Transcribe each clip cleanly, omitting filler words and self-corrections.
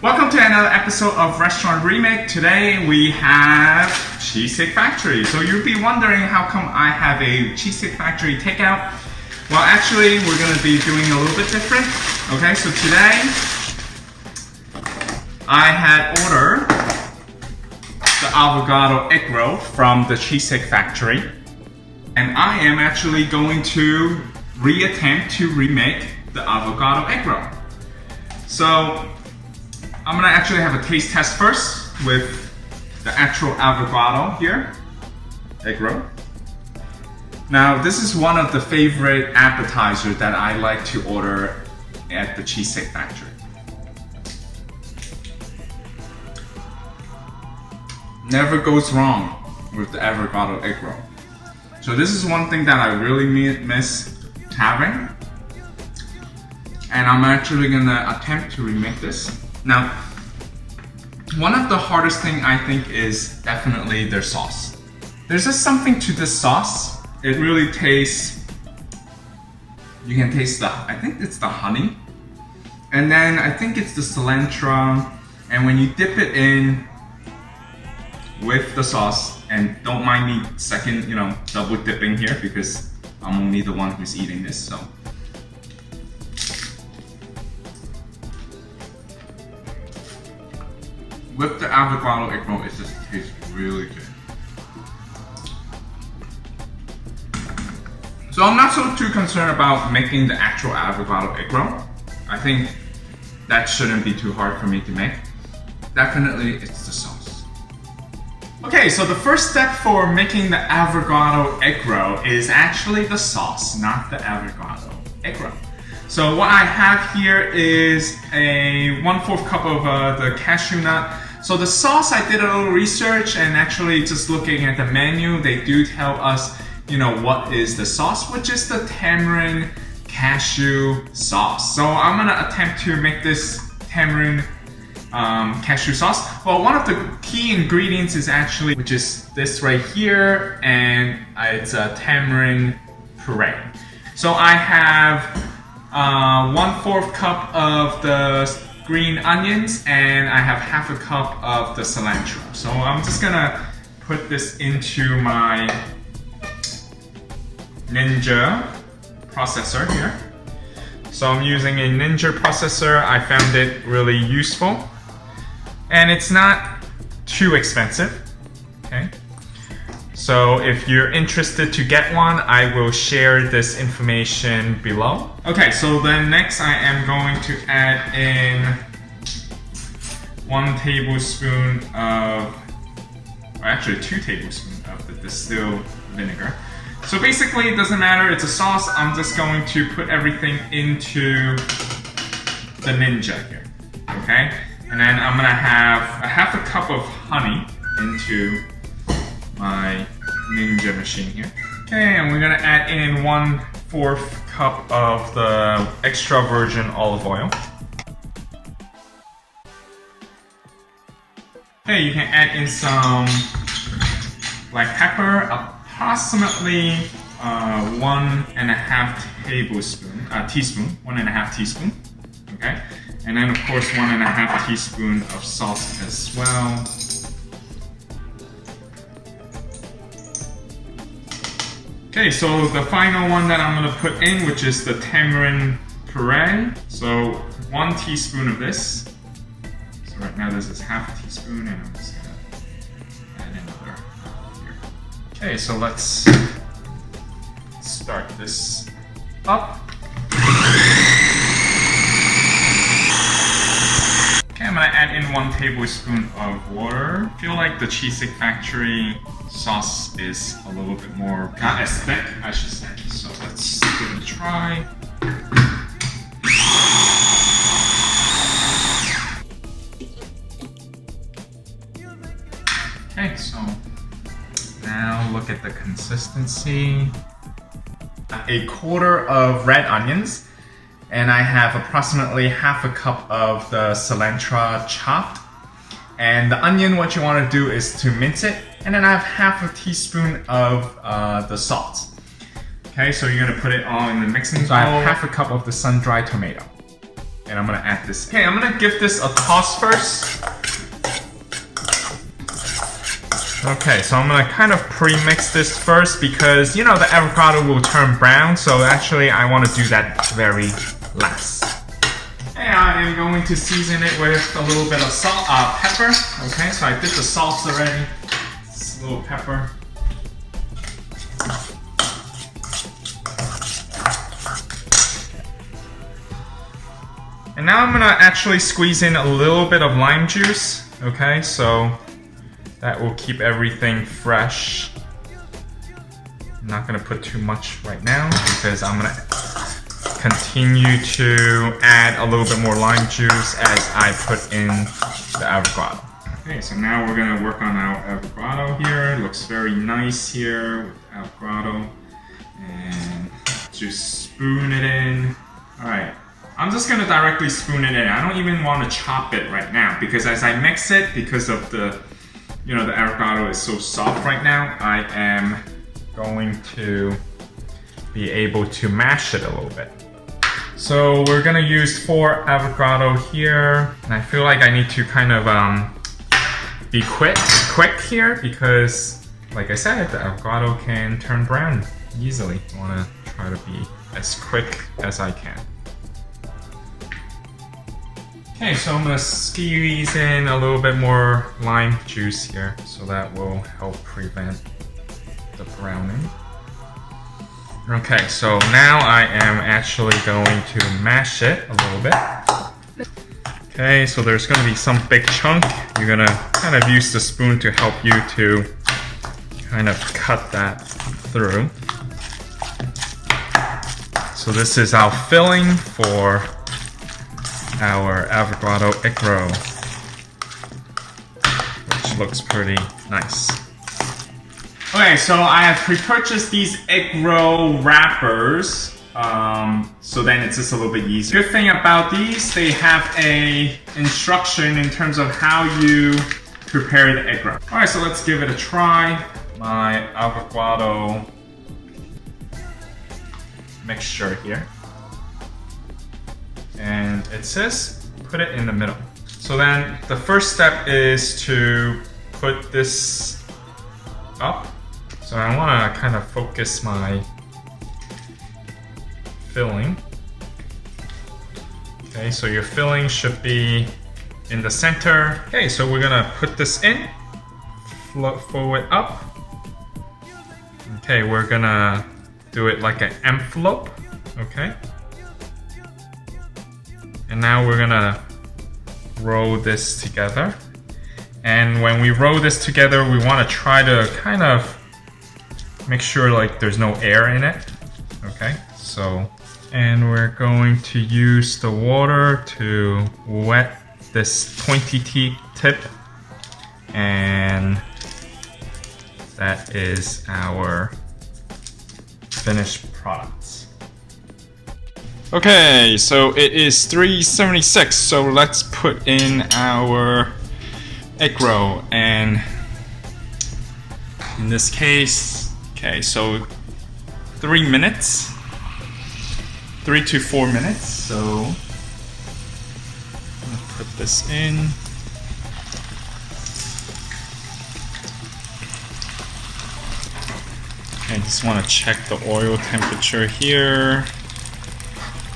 Welcome to another episode of Restaurant Remake. Today we have Cheesecake Factory. So you'll be wondering how come I have a Cheesecake Factory takeout. Well, actually we're going to be doing a little bit different. Okay, so today I had ordered the avocado egg roll from the Cheesecake Factory. And I am actually going to reattempt to remake the avocado egg roll. So I'm gonna actually have a taste test first with the actual avocado here, egg roll. Now this is one of the favorite appetizers that I like to order at the Cheesecake Factory. Never goes wrong with the avocado egg roll. So this is one thing that I really miss having. And I'm actually gonna attempt to remake this. Now, one of the hardest thing I think is definitely their sauce. There's just something to this sauce. It really tastes, you can taste I think it's the honey. And then I think it's the cilantro. And when you dip it in with the sauce, and don't mind me double dipping here because I'm only the one who's eating this, so. With the avocado egg roll, it just tastes really good. So I'm not too concerned about making the actual avocado egg roll. I think that shouldn't be too hard for me to make. Definitely, it's the sauce. Okay, so the first step for making the avocado egg roll is actually the sauce, not the avocado egg roll. So what I have here is a 1/4 cup of the cashew nut. So the sauce, I did a little research, and actually just looking at the menu, they do tell us, what is the sauce, which is the tamarind cashew sauce. So I'm gonna attempt to make this tamarind cashew sauce. Well, one of the key ingredients is actually, which is this right here, and it's a tamarind puree. So I have 1/4 cup of the green onions, and I have 1/2 cup of the cilantro. So I'm just gonna put this into my Ninja processor here. So I'm using a Ninja processor. I found it really useful, and it's not too expensive, okay? So if you're interested to get one, I will share this information below. Okay, so then next I am going to add in 1 tablespoon of, or actually 2 tablespoons of the distilled vinegar. So basically it doesn't matter, it's a sauce. I'm just going to put everything into the Ninja here, okay? And then I'm gonna have a 1/2 cup of honey into my Ninja machine here. Okay, and we're gonna add in 1/4 cup of the extra virgin olive oil. Okay, you can add in some black pepper, approximately 1.5 teaspoon, 1.5 teaspoon. Okay, and then of course 1.5 teaspoon of salt as well. Okay, so the final one that I'm gonna put in, which is the tamarind puree. So 1 teaspoon of this. So right now this is 1/2 teaspoon, and I'm just gonna add another here. Okay, so let's start this up. Okay, I'm gonna add in 1 tablespoon of water. I feel like the Cheesecake Factory sauce is a little bit more, not as thick, I should say. So let's give it a try. Okay, so now look at the consistency. 1/4 of red onions, and I have approximately 1/2 cup of the cilantro chopped. And the onion, what you want to do is to mince it, and then I have 1/2 teaspoon of the salt. Okay, so you're gonna put it all in the mixing bowl. So I have 1/2 cup of the sun-dried tomato. and I'm gonna add this. Okay, I'm gonna give this a toss first. Okay, so I'm gonna kind of pre-mix this first because, you know, the avocado will turn brown, so actually I want to do that very last. And I am going to season it with a little bit of salt, pepper. Okay, so I did the salts already. Just a little pepper. And now I'm gonna actually squeeze in a little bit of lime juice. Okay, so that will keep everything fresh. I'm not gonna put too much right now because I'm gonna continue to add a little bit more lime juice as I put in the avocado. Okay, so now we're gonna work on our avocado here. It looks very nice here with avocado. And just spoon it in. All right, I'm just gonna directly spoon it in. I don't even wanna chop it right now because as I mix it, because of the, you know, the avocado is so soft right now, I am going to be able to mash it a little bit. So we're gonna use 4 avocado here, and I feel like I need to kind of be quick here because, like I said, the avocado can turn brown easily. I wanna try to be as quick as I can. Okay, so I'm gonna squeeze in a little bit more lime juice here, so that will help prevent the browning. Okay, so now I am actually going to mash it a little bit. Okay, so there's gonna be some big chunk. You're gonna kind of use the spoon to help you to kind of cut that through. So this is our filling for our avocado egg roll, which looks pretty nice. Okay, so I have pre-purchased these egg roll wrappers, so then it's just a little bit easier. Good thing about these, they have a instruction in terms of how you prepare the egg roll. All right, so let's give it a try. My avocado mixture here. And it says put it in the middle. So then the first step is to put this up. So I want to kind of focus my filling. Okay, so your filling should be in the center. Okay, so we're gonna put this in, fold it up. Okay, we're gonna do it like an envelope. Okay. And now we're gonna roll this together. And when we roll this together, we want to try to kind of make sure like there's no air in it. Okay, so, and we're going to use the water to wet this pointy tip. And that is our finished products. Okay, so it is 3:76, so let's put in our egg roll, and in this case, okay, so 3 minutes, 3 to 4 minutes, so I'm gonna put this in. I just want to check the oil temperature here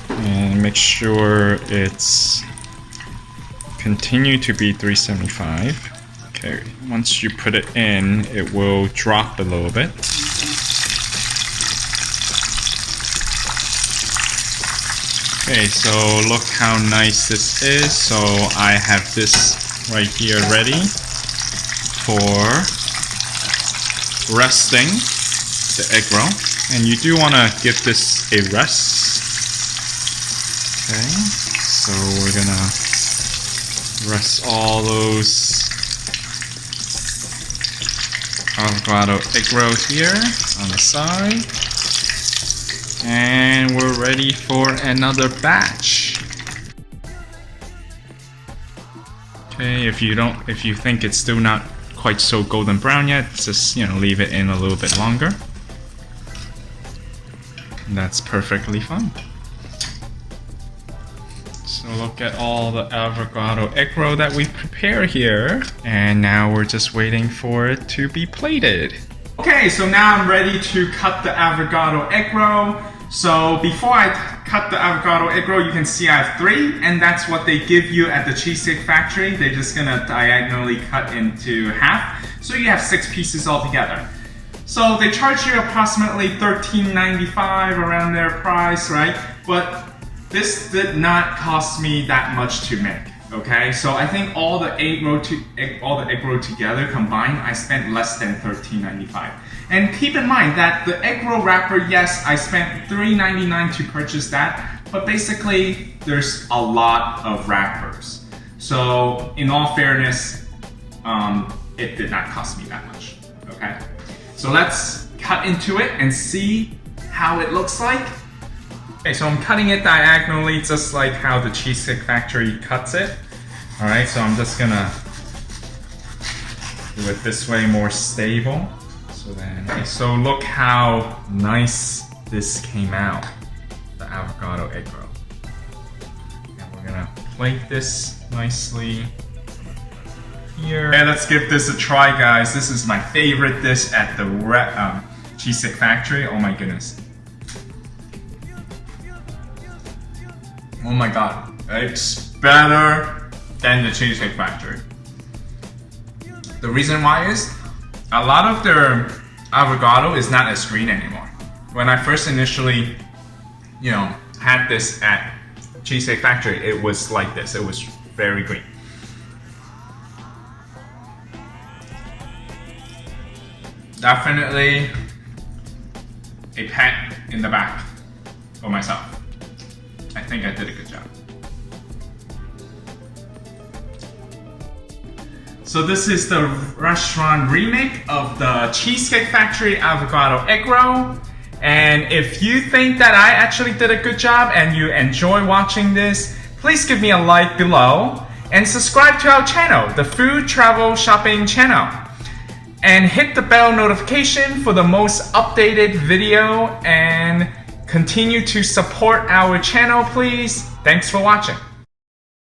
and make sure it's continue to be 375. Okay, once you put it in, it will drop a little bit. Okay, so look how nice this is. So I have this right here ready for resting the egg roll. And you do want to give this a rest. Okay, so we're gonna rest all those avocado egg rolls here on the side. And we're ready for another batch. Okay, if you think it's still not quite so golden brown yet, just, you know, leave it in a little bit longer. And that's perfectly fine. So look at all the avocado egg roll that we prepare here. And now we're just waiting for it to be plated. Okay, so now I'm ready to cut the avocado egg roll. So before I cut the avocado egg roll, you can see I have 3, and that's what they give you at the Cheesecake Factory. They're just gonna diagonally cut into half. So you have 6 pieces altogether. So they charge you approximately $13.95 around their price, right? But this did not cost me that much to make. Okay, so I think all the egg roll together combined, I spent less than $13.95. And keep in mind that the egg roll wrapper, yes, I spent $3.99 to purchase that, but basically there's a lot of wrappers. So in all fairness, it did not cost me that much. Okay, so let's cut into it and see how it looks like. Okay, so I'm cutting it diagonally, just like how the Cheesecake Factory cuts it. Alright, so I'm just gonna do it this way, more stable. So look how nice this came out, the avocado egg roll. And we're gonna plate this nicely here. And let's give this a try, guys. This is my favorite dish at the Cheesecake Factory. Oh my goodness. Oh my god, it's better than the Cheesecake Factory. The reason why is a lot of their avocado is not as green anymore. When I first initially, had this at Cheesecake Factory, it was like this. It was very green. Definitely a pat in the back for myself. I think I did a good job. So this is the restaurant remake of the Cheesecake Factory avocado egg roll. And if you think that I actually did a good job and you enjoy watching this, please give me a like below and subscribe to our channel, the Food Travel Shopping channel. And hit the bell notification for the most updated video and continue to support our channel, please. Thanks for watching.